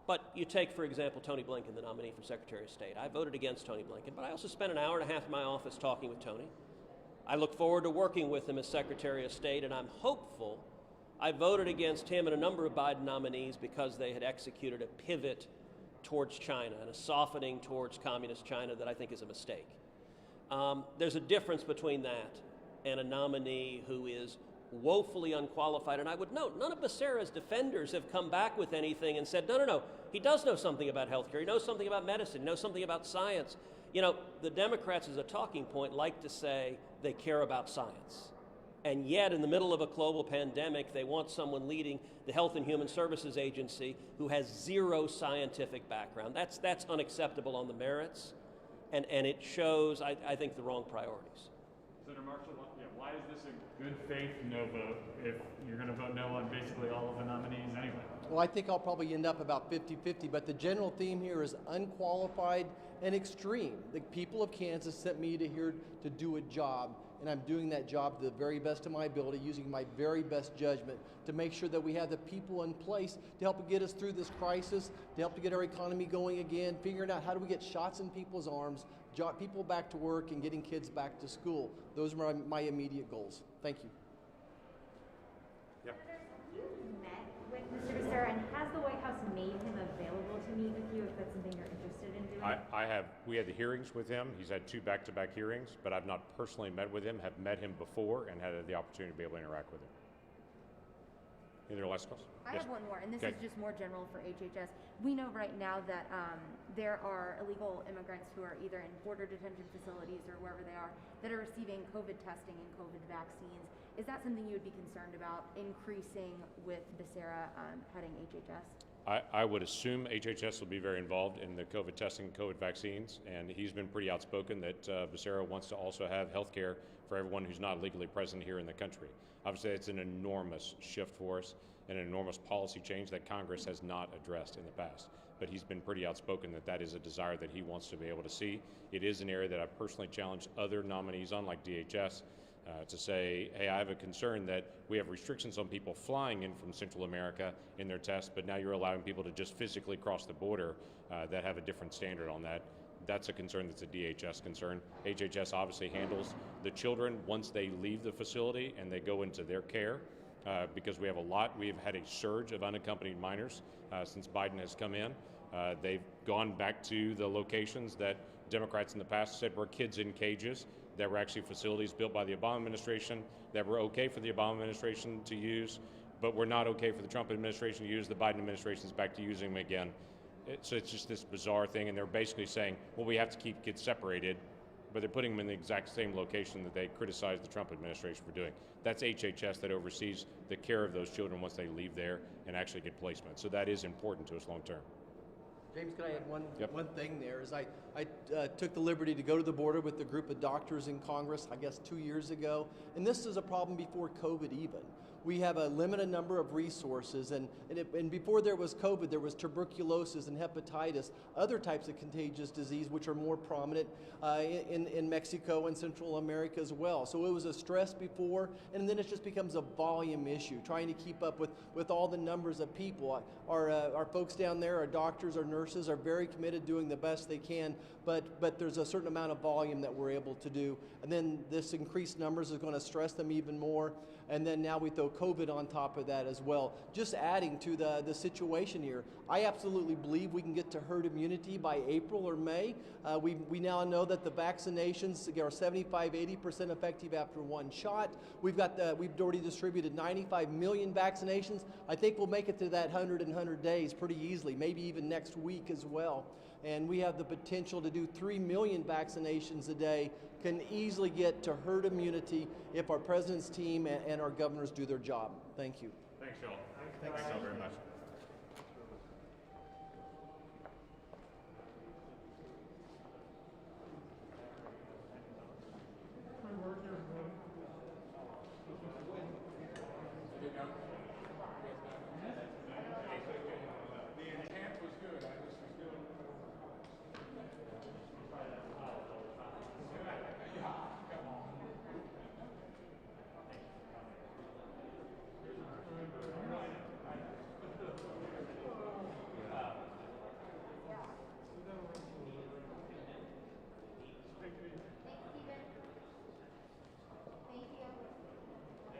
But you take, for example, Tony Blinken, the nominee for Secretary of State. I voted against Tony Blinken, but I also spent an hour and a half in my office talking with Tony. I look forward to working with him as Secretary of State, and I'm hopeful. I voted against him and a number of Biden nominees because they had executed a pivot towards China and a softening towards communist China that I think is a mistake. There's a difference between that and a nominee who is woefully unqualified. And I would note, none of Becerra's defenders have come back with anything and said, no, he does know something about healthcare, he knows something about medicine, he knows something about science. You know, the Democrats as a talking point like to say they care about science. And yet, in the middle of a global pandemic, they want someone leading the Health and Human Services Agency who has zero scientific background. That's unacceptable on the merits, and it shows, I think, the wrong priorities. Senator Marshall, why is this a good faith no vote if you're going to vote no on basically all of the nominees anyway? Well, I think I'll probably end up about 50-50, but the general theme here is unqualified and extreme. The people of Kansas sent me here to do a job, and I'm doing that job to the very best of my ability, using my very best judgment to make sure that we have the people in place to help get us through this crisis, to help to get our economy going again, figuring out how do we get shots in people's arms, people back to work, and getting kids back to school. Those are my immediate goals. Thank you. Yep. You met with Mr. Becerra, and has the White House made him available to meet with you if that's something you're interested in doing? I have. We had the hearings with him. He's had 2 back-to-back hearings, but I've not personally met with him, have met him before, and had the opportunity to be able to interact with him. Any other last questions? I have one more, and this is just more general for HHS. We know right now that there are illegal immigrants who are either in border detention facilities or wherever they are that are receiving COVID testing and COVID vaccines. Is that something you would be concerned about increasing with Becerra heading HHS? I would assume HHS will be very involved in the COVID testing and COVID vaccines, and he's been pretty outspoken that Becerra wants to also have health care for everyone who's not legally present here in the country. Obviously, it's an enormous shift for us and an enormous policy change that Congress has not addressed in the past. But he's been pretty outspoken that that is a desire that he wants to be able to see. It is an area that I've personally challenged other nominees on, like DHS, to say, hey, I have a concern that we have restrictions on people flying in from Central America in their tests, but now you're allowing people to just physically cross the border that have a different standard on that. That's a concern that's a DHS concern. HHS obviously handles the children once they leave the facility and they go into their care. Because we've had a surge of unaccompanied minors since Biden has come in. They've gone back to the locations that Democrats in the past said were kids in cages, that were actually facilities built by the Obama administration, that were okay for the Obama administration to use, but were not okay for the Trump administration to use. The Biden administration is back to using them again. So it's just this bizarre thing, and they're basically saying, well, we have to keep kids separated, but they're putting them in the exact same location that they criticized the Trump administration for doing. That's HHS that oversees the care of those children once they leave there and actually get placement. So that is important to us long term. James, can I add one thing there? Is I took the liberty to go to the border with a group of doctors in Congress, I guess 2 years ago, and this is a problem before COVID even. We have a limited number of resources, and before there was COVID, there was tuberculosis and hepatitis, other types of contagious disease which are more prominent in Mexico and Central America as well. So it was a stress before, and then it just becomes a volume issue, trying to keep up with all the numbers of people. Our folks down there, our doctors, our nurses are very committed, doing the best they can, but there's a certain amount of volume that we're able to do. And then this increased numbers is going to stress them even more. And then now we throw COVID on top of that as well, just adding to the situation here. I absolutely believe we can get to herd immunity by April or May. We now know that the vaccinations are 75-80% effective after one shot. We've already distributed 95 million vaccinations. I think we'll make it to that 100 days pretty easily, maybe even next week as well. And we have the potential to do 3 million vaccinations a day, can easily get to herd immunity if our president's team and our governors do their job. Thank you. Thanks, y'all. Thanks so very much.